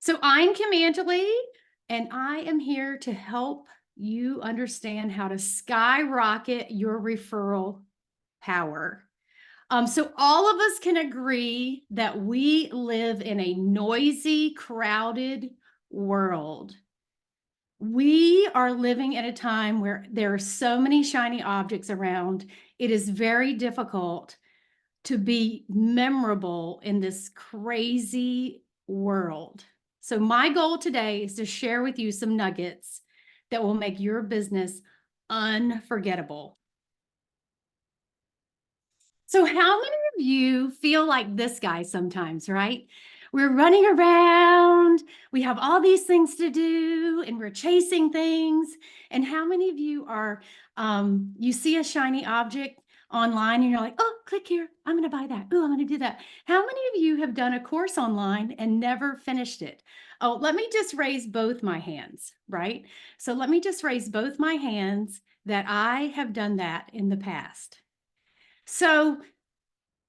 So I'm Kim Angeli, and I am here to help you understand how to skyrocket your referral power. So all of us can agree that we live in a noisy, crowded world. We are living at a time where there are so many shiny objects around. It is very difficult to be memorable in this crazy world. So my goal today is to share with you some nuggets that will make your business unforgettable. So how many of you feel like this guy sometimes, right? We're running around, we have all these things to do, and we're chasing things. And how many of you are, you see a shiny object online and you're like, oh, click here, I'm gonna buy that. Oh, I'm gonna do that. How many of you have done a course online and never finished it? Oh, let me just raise both my hands, right? So let me just raise both my hands that I have done that in the past. So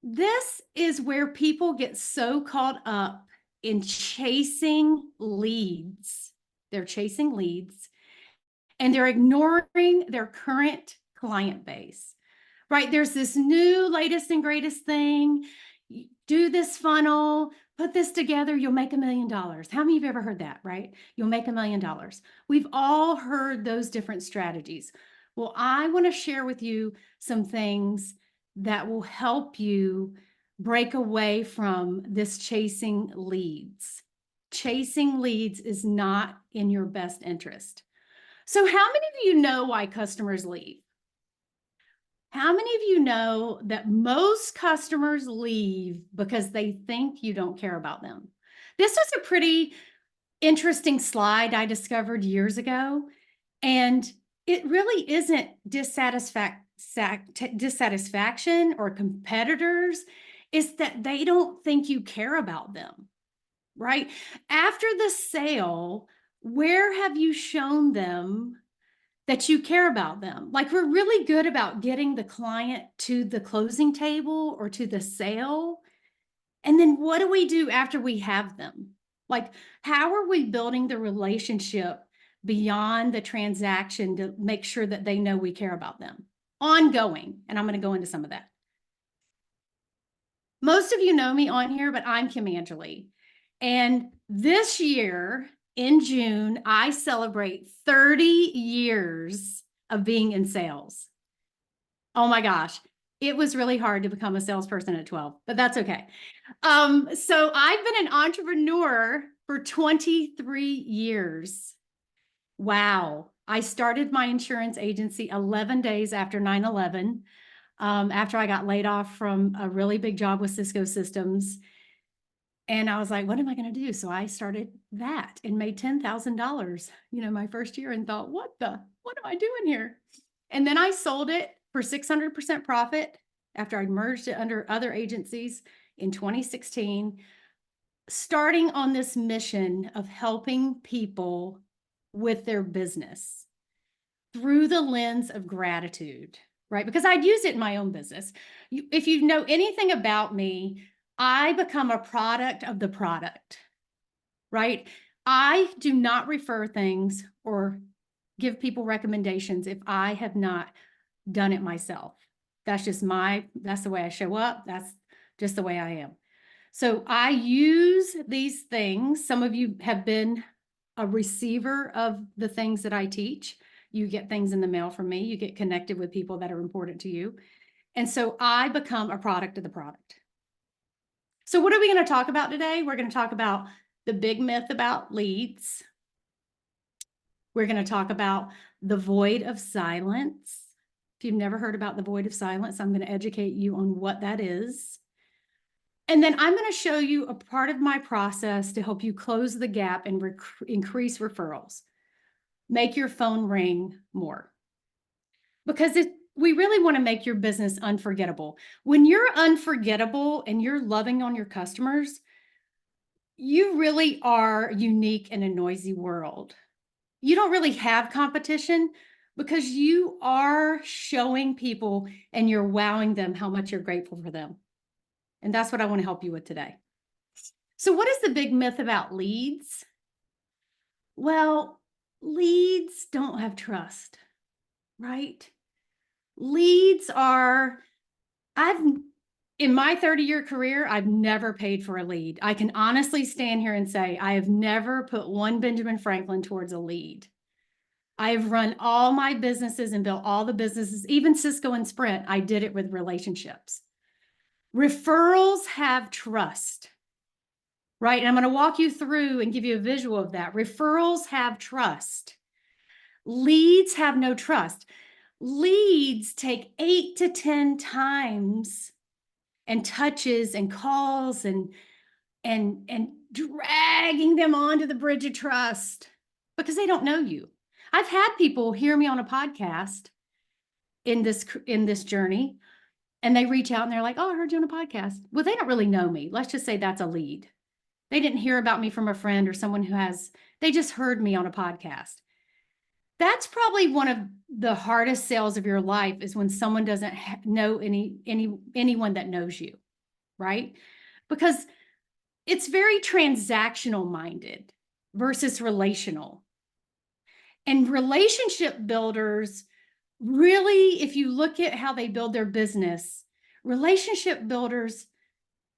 this is where people get so caught up in chasing leads. They're chasing leads and they're ignoring their current client base, right? There's this new latest and greatest thing. Do this funnel, put this together, you'll make $1 million. How many of you have ever heard that, right? You'll make $1 million. We've all heard those different strategies. Well, I want to share with you some things that will help you break away from this chasing leads. Chasing leads is not in your best interest. So how many of you know why customers leave? How many of you know that most customers leave because they think you don't care about them? This was a pretty interesting slide I discovered years ago, and it really isn't dissatisfaction or competitors. It's that they don't think you care about them, right? After the sale, where have you shown them that you care about them? Like, we're really good about getting the client to the closing table or to the sale. And then what do we do after we have them? Like, how are we building the relationship beyond the transaction to make sure that they know we care about them? Ongoing. And I'm going to go into some of that. Most of you know me on here, but I'm Kim Angeli. And this year in June, I celebrate 30 years of being in sales. Oh my gosh, it was really hard to become a salesperson at 12, but that's okay. So I've been an entrepreneur for 23 years. Wow. I started my insurance agency 11 days after 9/11, after I got laid off from a really big job with Cisco Systems. And I was like, what am I going to do? So I started that and made $10,000, my first year, and thought, what am I doing here? And then I sold it for 600% profit after I merged it under other agencies in 2016, starting on this mission of helping people with their business through the lens of gratitude, right? Because I'd use it in my own business. If you know anything about me, I become a product of the product, right? I do not refer things or give people recommendations if I have not done it myself. That's the way I show up. That's just the way I am. So I use these things. Some of you have been a receiver of the things that I teach. You get things in the mail from me. You get connected with people that are important to you. And so I become a product of the product. So what are we going to talk about today? We're going to talk about the big myth about leads. We're going to talk about the void of silence. If you've never heard about the void of silence, I'm going to educate you on what that is. And then I'm going to show you a part of my process to help you close the gap and increase referrals. Make your phone ring more. Because we really want to make your business unforgettable. When you're unforgettable and you're loving on your customers, you really are unique in a noisy world. You don't really have competition because you are showing people and you're wowing them how much you're grateful for them. And that's what I want to help you with today. So what is the big myth about leads? Well, leads don't have trust, right? Leads are, I've, in my 30-year career, I've never paid for a lead. I can honestly stand here and say, I have never put one Benjamin Franklin towards a lead. I've run all my businesses and built all the businesses, even Cisco and Sprint. I did it with relationships. Referrals have trust, right? And I'm going to walk you through and give you a visual of that. Referrals have trust. Leads have no trust. Leads take 8 to 10 times and touches and calls and dragging them onto the bridge of trust because they don't know you. I've had people hear me on a podcast in this journey, and they reach out and they're like, "Oh, I heard you on a podcast." Well, they don't really know me. Let's just say that's a lead. They didn't hear about me from a friend or someone they just heard me on a podcast. That's probably one of the hardest sales of your life, is when someone doesn't know anyone that knows you, right? Because it's very transactional minded versus relational. And relationship builders, really, if you look at how they build their business, relationship builders,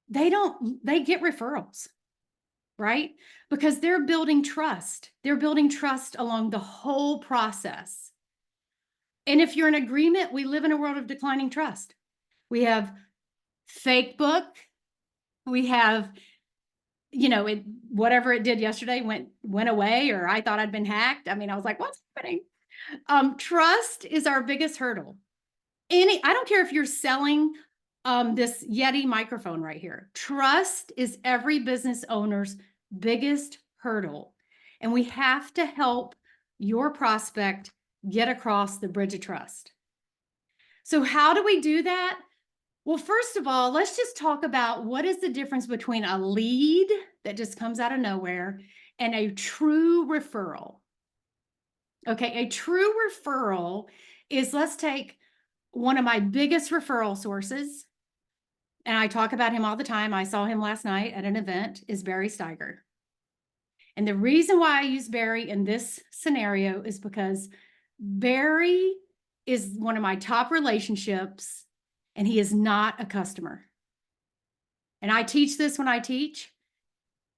they get referrals, right? Because they're building trust. They're building trust along the whole process. And if you're in agreement, we live in a world of declining trust. We have fake book. We have, whatever it did yesterday went away, or I thought I'd been hacked. I mean, I was like, what's happening? Trust is our biggest hurdle. I don't care if you're selling this Yeti microphone right here. Trust is every business owner's biggest hurdle. And we have to help your prospect get across the bridge of trust. So how do we do that? Well, first of all, let's just talk about what is the difference between a lead that just comes out of nowhere and a true referral. Okay, a true referral is, let's take one of my biggest referral sources, and I talk about him all the time. I saw him last night at an event, is Barry Steiger. And the reason why I use Barry in this scenario is because Barry is one of my top relationships, and he is not a customer. And I teach this when I teach.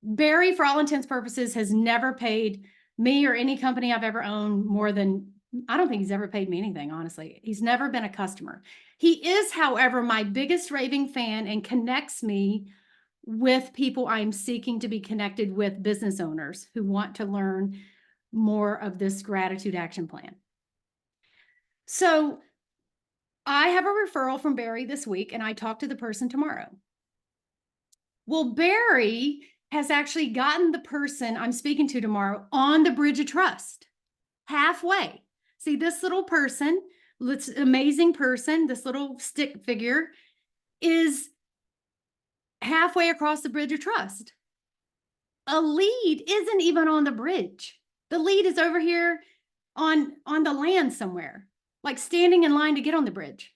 Barry, for all intents and purposes, has never paid me or any company I've ever owned more than, I don't think he's ever paid me anything, honestly. He's never been a customer. He is, however, my biggest raving fan and connects me with people I'm seeking to be connected with, business owners who want to learn more of this gratitude action plan. So I have a referral from Barry this week, and I talk to the person tomorrow. Well, Barry has actually gotten the person I'm speaking to tomorrow on the bridge of trust, halfway. See, this little person, this amazing person, this little stick figure, is halfway across the bridge of trust. A lead isn't even on the bridge. The lead is over here on the land somewhere, like standing in line to get on the bridge.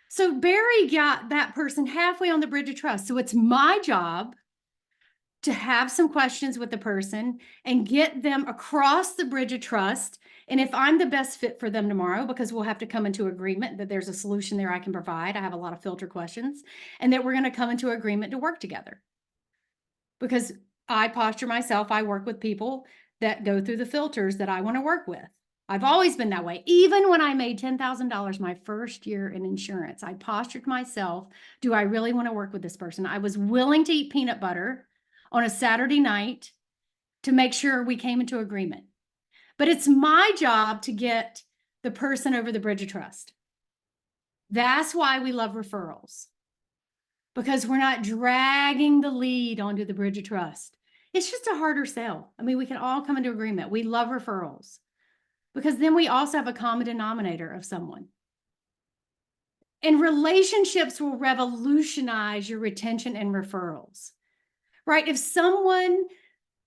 So Barry got that person halfway on the bridge of trust. So it's my job to have some questions with the person and get them across the bridge of trust. And if I'm the best fit for them tomorrow, because we'll have to come into agreement that there's a solution there I can provide. I have a lot of filter questions, and that we're going to come into agreement to work together. Because I posture myself, I work with people that go through the filters that I want to work with. I've always been that way. Even when I made $10,000 my first year in insurance, I postured myself, do I really want to work with this person? I was willing to eat peanut butter on a Saturday night to make sure we came into agreement. But it's my job to get the person over the bridge of trust. That's why we love referrals, because we're not dragging the lead onto the bridge of trust. It's just a harder sell. I mean, we can all come into agreement. We love referrals because then we also have a common denominator of someone. And relationships will revolutionize your retention and referrals, right? If someone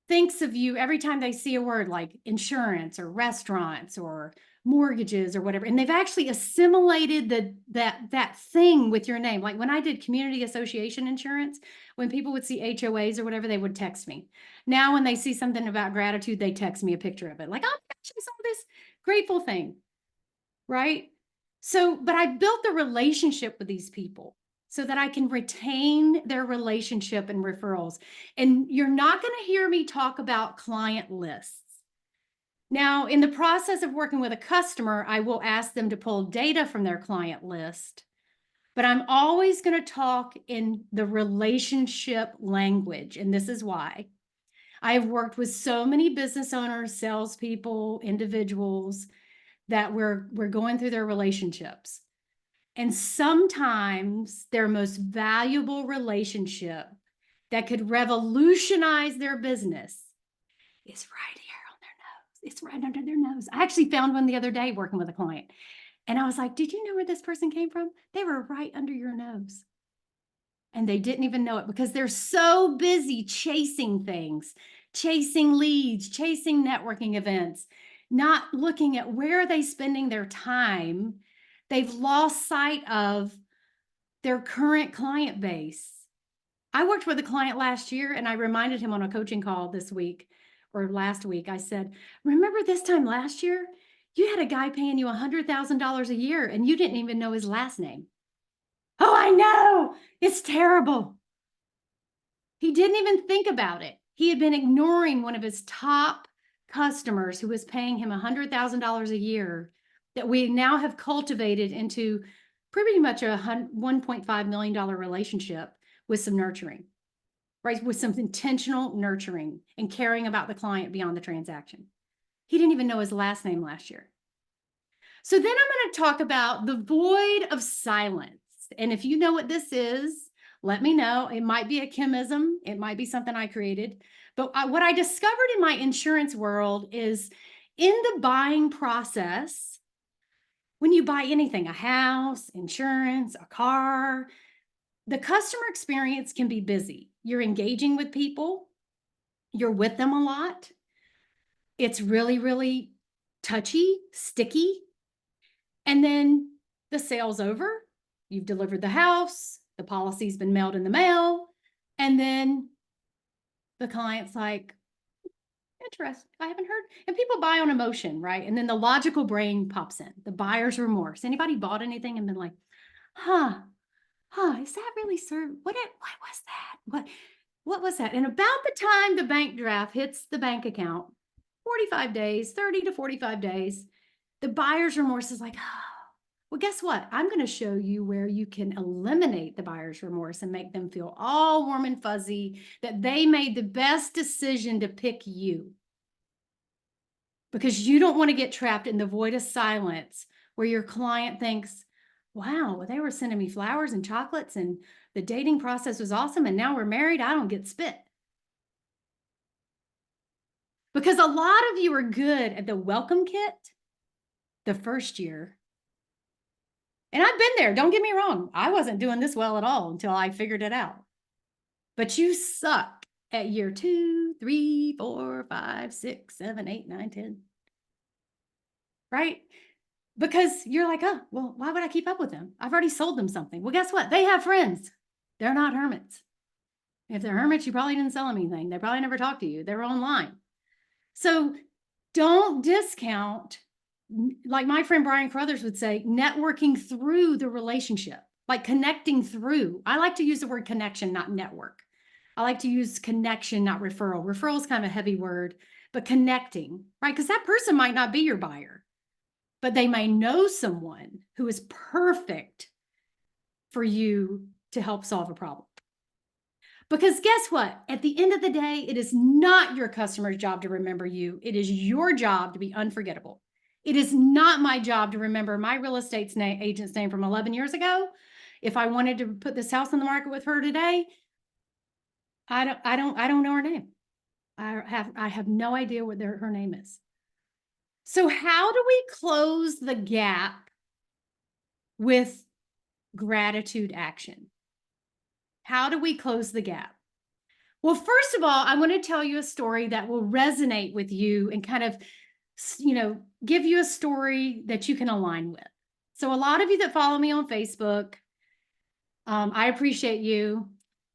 thinks of you every time they see a word like insurance or restaurants or mortgages or whatever. And they've actually assimilated that thing with your name. Like when I did community association insurance, when people would see HOAs or whatever, they would text me. Now, when they see something about gratitude, they text me a picture of it. Like, oh, my gosh, I saw this grateful thing, right? So, but I built the relationship with these people so that I can retain their relationship and referrals. And you're not going to hear me talk about client lists. Now, in the process of working with a customer, I will ask them to pull data from their client list, but I'm always going to talk in the relationship language. And this is why I've worked with so many business owners, salespeople, individuals that we're going through their relationships. And sometimes their most valuable relationship that could revolutionize their business is right here on their nose. It's right under their nose. I actually found one the other day working with a client. And I was like, did you know where this person came from? They were right under your nose. And they didn't even know it because they're so busy chasing things, chasing leads, chasing networking events, not looking at where are they spending their time. They've lost sight of their current client base. I worked with a client last year and I reminded him on a coaching call this week or last week. I said, remember this time last year, you had a guy paying you $100,000 a year and you didn't even know his last name. Oh, I know. It's terrible. He didn't even think about it. He had been ignoring one of his top customers who was paying him $100,000 a year that we now have cultivated into pretty much a $1.5 million relationship with some nurturing, right? With some intentional nurturing and caring about the client beyond the transaction. He didn't even know his last name last year. So then I'm going to talk about the void of silence. And if you know what this is, let me know. It might be a chemism. It might be something I created. But what I discovered in my insurance world is in the buying process, when you buy anything, a house, insurance, a car, the customer experience can be busy. You're engaging with people. You're with them a lot. It's really, really touchy, sticky. And then the sale's over. You've delivered the house. The policy's been mailed in the mail. And then the client's like, interesting, I haven't heard. And people buy on emotion, right? And then the logical brain pops in, the buyer's remorse. Anybody bought anything and been like, is that really served? What was that? What was that? And about the time the bank draft hits the bank account, 45 days, 30 to 45 days, the buyer's remorse is like, well, guess what? I'm going to show you where you can eliminate the buyer's remorse and make them feel all warm and fuzzy that they made the best decision to pick you. Because you don't want to get trapped in the void of silence where your client thinks, wow, well, they were sending me flowers and chocolates and the dating process was awesome. And now we're married. I don't get spit. Because a lot of you are good at the welcome kit the first year. And I've been there. Don't get me wrong. I wasn't doing this well at all until I figured it out. But you suck at year 2, 3, 4, 5, 6, 7, 8, 9, 10. Right? Because you're like, oh, well, why would I keep up with them? I've already sold them something. Well, guess what? They have friends. They're not hermits. If they're hermits, you probably didn't sell them anything. They probably never talked to you. They were online. So don't discount, like my friend Brian Carruthers would say, networking through the relationship, like connecting through. I like to use the word connection, not network. I like to use connection, not referral. Referral is kind of a heavy word, but connecting, right? Because that person might not be your buyer, but they may know someone who is perfect for you to help solve a problem. Because guess what? At the end of the day, it is not your customer's job to remember you. It is your job to be unforgettable. It is not my job to remember my real estate agent's name from 11 years ago. If I wanted to put this house on the market with her today, I don't know her name. I have no idea what her name is. So how do we close the gap with gratitude action? How do we close the gap? Well, first of all, I want to tell you a story that will resonate with you and kind of give you a story that you can align with. So a lot of you that follow me on Facebook, I appreciate you.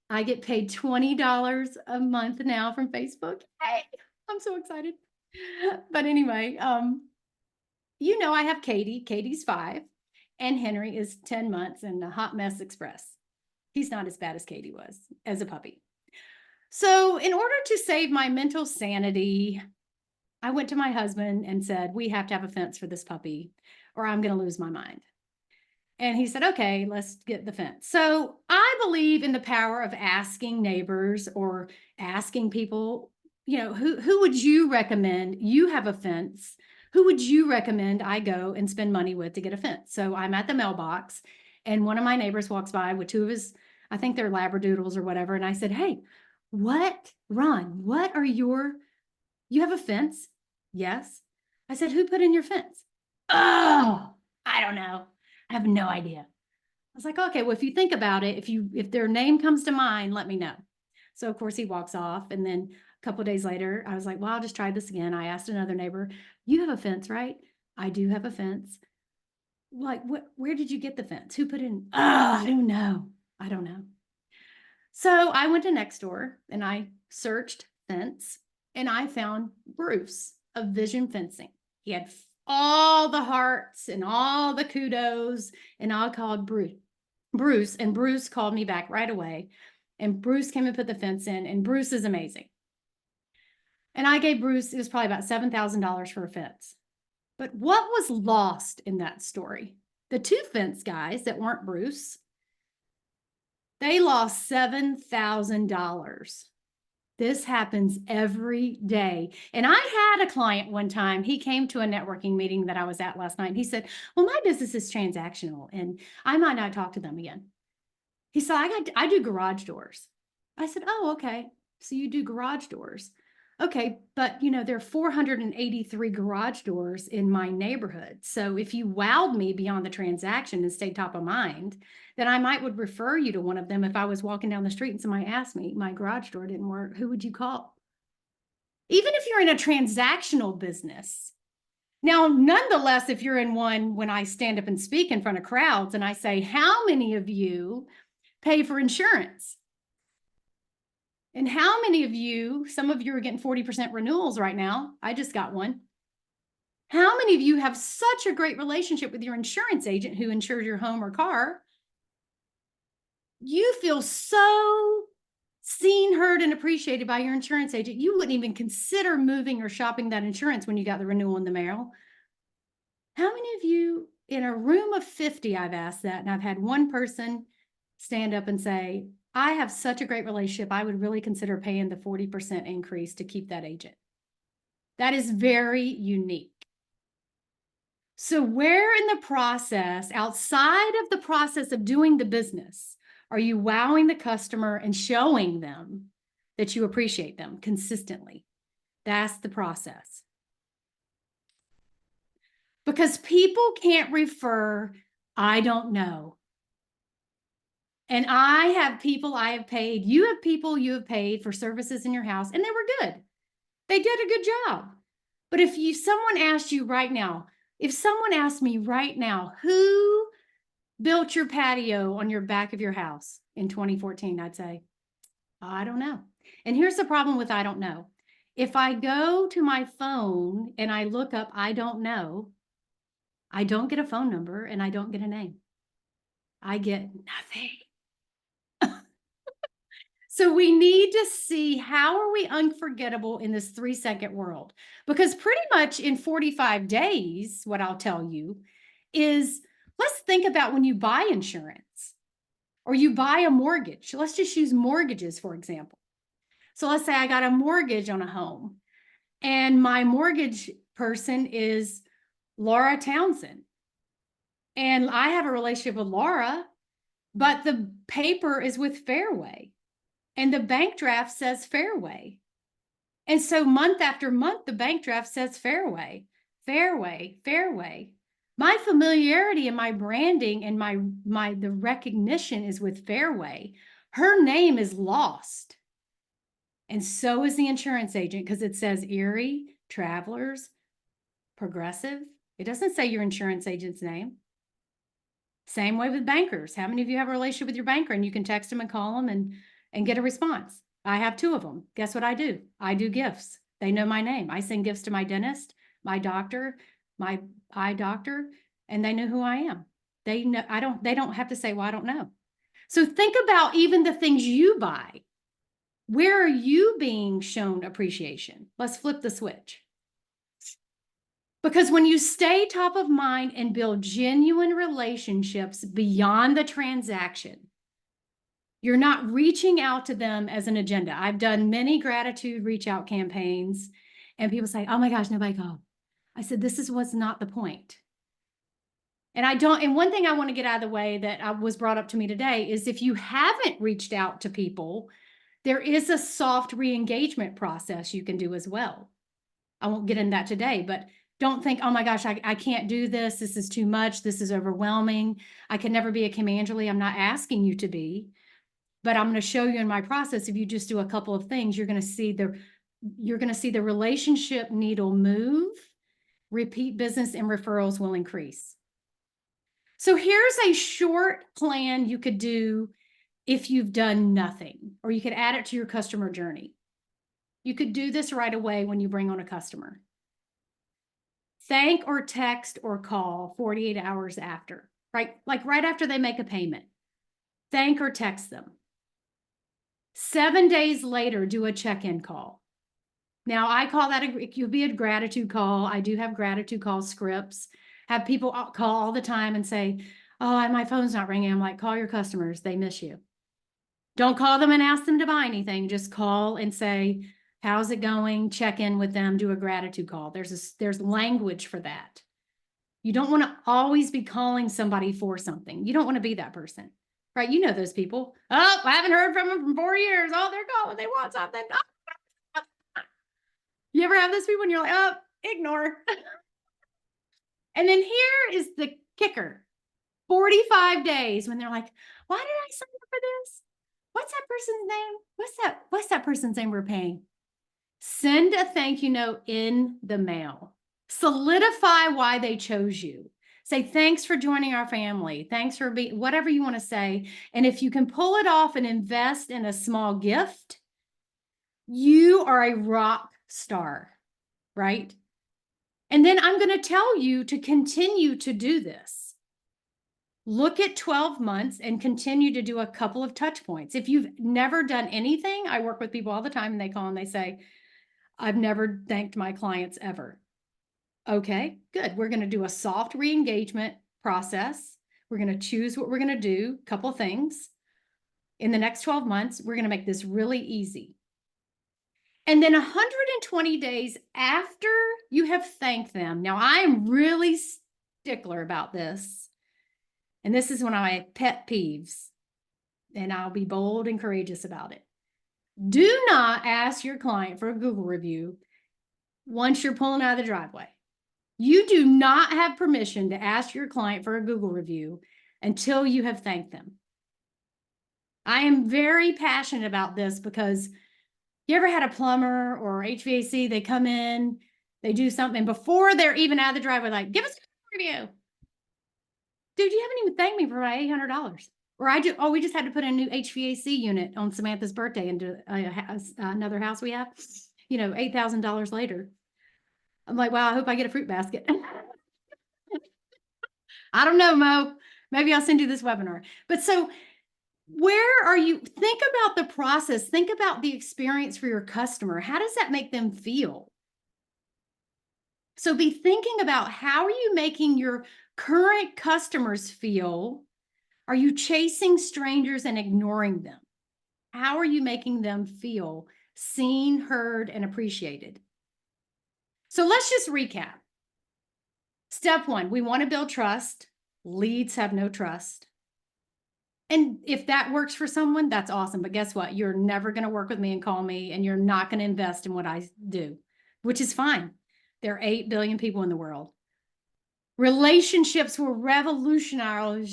I get paid $20 a month now from Facebook. Hey, I'm so excited. But anyway, I have Katie. Katie's 5, and Henry is 10 months and a hot mess express. He's not as bad as Katie was as a puppy. So in order to save my mental sanity, I went to my husband and said, we have to have a fence for this puppy or I'm going to lose my mind. And he said, okay, let's get the fence. So I believe in the power of asking neighbors or asking people, who would you recommend you have a fence? Who would you recommend I go and spend money with to get a fence? So I'm at the mailbox and one of my neighbors walks by with 2 of his, I think they're Labradoodles or whatever. And I said, hey, Ron, you have a fence? Yes. I said, who put in your fence? Oh, I don't know. I have no idea. I was like, okay, well, if you think about it, if their name comes to mind, let me know. So of course he walks off. And then a couple of days later, I was like, well, I'll just try this again. I asked another neighbor, you have a fence, right? I do have a fence. Like, where did you get the fence? Who put in? Oh, I don't know. I don't know. So I went to Nextdoor and I searched fence and I found Bruce of Vision Fencing. He had all the hearts and all the kudos, and I called Bruce, and Bruce called me back right away. And Bruce came and put the fence in, and Bruce is amazing. And I gave Bruce, it was probably about $7,000 for a fence. But what was lost in that story? The 2 fence guys that weren't Bruce, they lost $7,000. This happens every day. And I had a client one time, he came to a networking meeting that I was at last night. And he said, well, my business is transactional and I might not talk to them again. He said, I do garage doors. I said, oh, okay. So you do garage doors. Okay, but there are 483 garage doors in my neighborhood. So if you wowed me beyond the transaction and stayed top of mind, then I would refer you to one of them. If I was walking down the street and somebody asked me, my garage door didn't work, who would you call? Even if you're in a transactional business. Now, nonetheless, if you're in one, when I stand up and speak in front of crowds and I say, how many of you pay for insurance? And how many of you, some of you are getting 40% renewals right now. I just got one. How many of you have such a great relationship with your insurance agent who insures your home or car? You feel so seen, heard, and appreciated by your insurance agent. You wouldn't even consider moving or shopping that insurance when you got the renewal in the mail. How many of you in a room of 50, I've asked that, and I've had one person stand up and say, I have such a great relationship. I would really consider paying the 40% increase to keep that agent. That is very unique. So where in the process, outside of the process of doing the business, are you wowing the customer and showing them that you appreciate them consistently? That's the process. Because people can't refer, I don't know. And I have people I have paid, you have people you have paid for services in your house, and they were good. They did a good job. But if someone asked you right now, if someone asked me right now, who built your patio on your back of your house in 2014, I'd say, I don't know. And here's the problem with I don't know. If I go to my phone and I look up I don't know, I don't get a phone number and I don't get a name. I get nothing. So we need to see, how are we unforgettable in this 3-second world? Because pretty much in 45 days, what I'll tell you is, let's think about when you buy insurance or you buy a mortgage. Let's just use mortgages, for example. So let's say I got a mortgage on a home and my mortgage person is Laura Townsend. And I have a relationship with Laura, but the paper is with Fairway. And the bank draft says Fairway. And so month after month, the bank draft says Fairway, Fairway, Fairway. My familiarity and my branding and the recognition is with Fairway. Her name is lost. And so is the insurance agent, because it says Erie, Travelers, Progressive. It doesn't say your insurance agent's name. Same way with bankers. How many of you have a relationship with your banker and you can text them and call them and get a response? I have 2 of them. Guess what I do? I do gifts. They know my name. I send gifts to my dentist, my doctor, my eye doctor, and they know who I am. They know, they don't have to say, well, I don't know. So think about even the things you buy. Where are you being shown appreciation? Let's flip the switch. Because when you stay top of mind and build genuine relationships beyond the transaction, you're not reaching out to them as an agenda. I've done many gratitude reach out campaigns and people say, oh my gosh, nobody called. I said, this was not the point. And one thing I want to get out of the way that was brought up to me today is if you haven't reached out to people, there is a soft re-engagement process you can do as well. I won't get into that today, but don't think, oh my gosh, I can't do this. This is too much. This is overwhelming. I can never be a Kim Angeli. I'm not asking you to be, but I'm going to show you in my process. If you just do a couple of things, you're going to see the relationship needle move, repeat business and referrals will increase. So here's a short plan you could do if you've done nothing, or you could add it to your customer journey. You could do this right away when you bring on a customer. Thank or text or call 48 hours after, right? Like right after they make a payment. Thank or text them. 7 days later, do a check-in call. Now, I call that it could be a gratitude call. I do have gratitude call scripts. Have people call all the time and say, oh, my phone's not ringing. I'm like, call your customers. They miss you. Don't call them and ask them to buy anything. Just call and say, how's it going? Check in with them, do a gratitude call. There's language for that. You don't want to always be calling somebody for something. You don't want to be that person, right? You know those people. Oh, I haven't heard from them for 4 years. Oh, they're calling. They want something. Oh. You ever have those people and you're like, oh, ignore. And then here is the kicker. 45 days when they're like, why did I sign up for this? What's that person's name? What's that person's name we're paying? Send a thank you note in the mail. Solidify why they chose you. Say, thanks for joining our family. Thanks for being, whatever you want to say. And if you can pull it off and invest in a small gift, you are a rock star, right? And then I'm going to tell you to continue to do this. Look at 12 months and continue to do a couple of touch points. If you've never done anything, I work with people all the time and they call and they say, I've never thanked my clients ever. Okay, good. We're going to do a soft re-engagement process. We're going to choose what we're going to do, a couple of things. In the next 12 months, we're going to make this really easy. And then 120 days after you have thanked them. Now, I'm really stickler about this. And this is one of my pet peeves. And I'll be bold and courageous about it. Do not ask your client for a Google review once you're pulling out of the driveway. You do not have permission to ask your client for a Google review until you have thanked them. I am very passionate about this because you ever had a plumber or HVAC, they come in, they do something before they're even out of the driveway, like, give us a Google review. Dude, you haven't even thanked me for my $800. Or we just had to put a new HVAC unit on Samantha's birthday into another house we have, $8,000 later. I'm like, wow, I hope I get a fruit basket. I don't know, Mo. Maybe I'll send you this webinar. But so where are you? Think about the process. Think about the experience for your customer. How does that make them feel? So be thinking about how are you making your current customers feel? Are you chasing strangers and ignoring them? How are you making them feel seen, heard, and appreciated? So let's just recap. Step 1, we want to build trust. Leads have no trust. And if that works for someone, that's awesome. But guess what? You're never going to work with me and call me, and you're not going to invest in what I do, which is fine. There are 8 billion people in the world. Relationships will revolutionize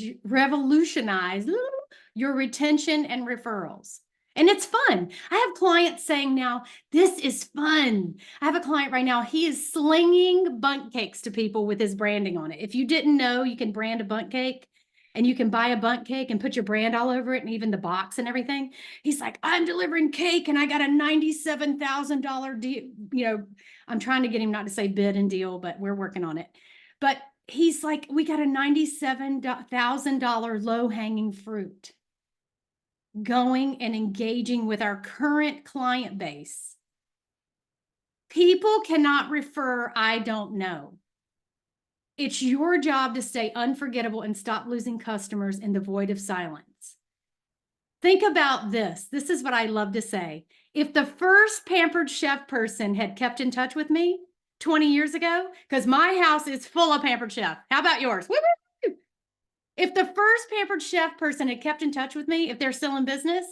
your retention and referrals. And it's fun. I have clients saying now, this is fun. I have a client right now, he is slinging bundt cakes to people with his branding on it. If you didn't know, you can brand a bundt cake and you can buy a bundt cake and put your brand all over it and even the box and everything. He's like, I'm delivering cake and I got a $97,000 deal. You know, I'm trying to get him not to say bid and deal, but we're working on it. But he's like, we got a $97,000 low hanging fruit going and engaging with our current client base. People cannot refer, I don't know. It's your job to stay unforgettable and stop losing customers in the void of silence. Think about this. This is what I love to say. If the first Pampered Chef person had kept in touch with me 20 years ago, because my house is full of Pampered Chef. How about yours? Woo-hoo! If the first Pampered Chef person had kept in touch with me, if they're still in business,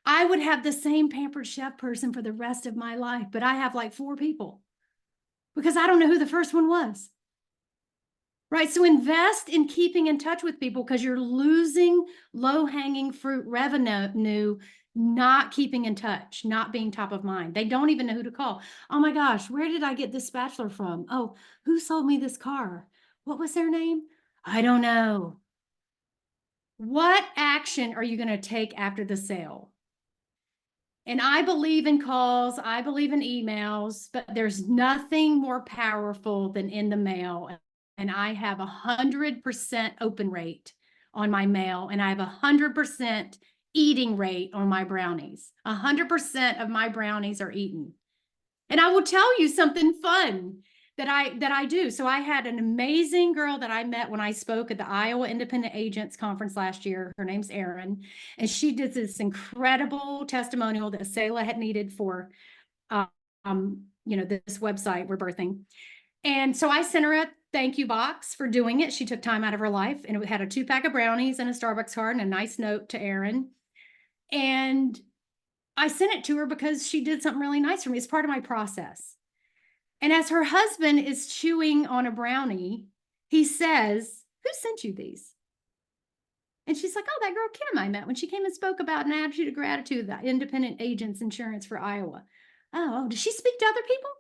I would have the same Pampered Chef person for the rest of my life. But I have like 4 people because I don't know who the first one was. Right? So invest in keeping in touch with people because you're losing low-hanging fruit revenue, not keeping in touch, not being top of mind. They don't even know who to call. Oh my gosh, where did I get this spatula from? Oh, who sold me this car? What was their name? I don't know. What action are you going to take after the sale? And I believe in calls, I believe in emails, but there's nothing more powerful than in the mail. And I have 100% open rate on my mail, and I have 100% eating rate on my brownies. 100% of my brownies are eaten. And I will tell you something fun that I do. So I had an amazing girl that I met when I spoke at the Iowa Independent Agents Conference last year. Her name's Erin, and she did this incredible testimonial that Selah had needed for, this website we're birthing. And so I sent her a thank you box for doing it. She took time out of her life, and it had a 2-pack of brownies and a Starbucks card and a nice note to Erin. And I sent it to her because she did something really nice for me. It's part of my process. And as her husband is chewing on a brownie, he says, who sent you these? And she's like, oh, that girl Kim I met when she came and spoke about an attitude of gratitude, the independent agents insurance for Iowa. Oh, does she speak to other people?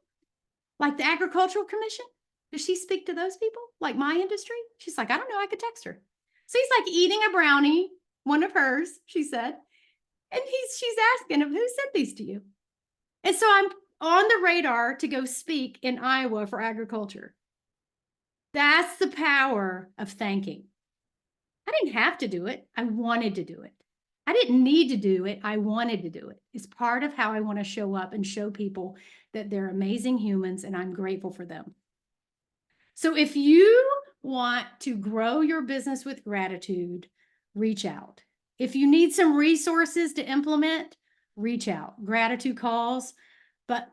Like the Agricultural Commission? Does she speak to those people? Like my industry? She's like, I don't know, I could text her. So he's like eating a brownie, one of hers, she said. And she's asking him, who sent these to you? And so I'm on the radar to go speak in Iowa for agriculture. That's the power of thanking. I didn't have to do it. I wanted to do it. I didn't need to do it. I wanted to do it. It's part of how I want to show up and show people that they're amazing humans and I'm grateful for them. So if you want to grow your business with gratitude, reach out. If you need some resources to implement, reach out. Gratitude calls, but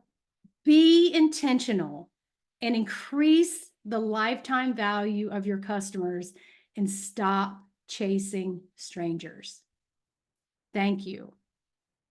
be intentional and increase the lifetime value of your customers and stop chasing strangers. Thank you.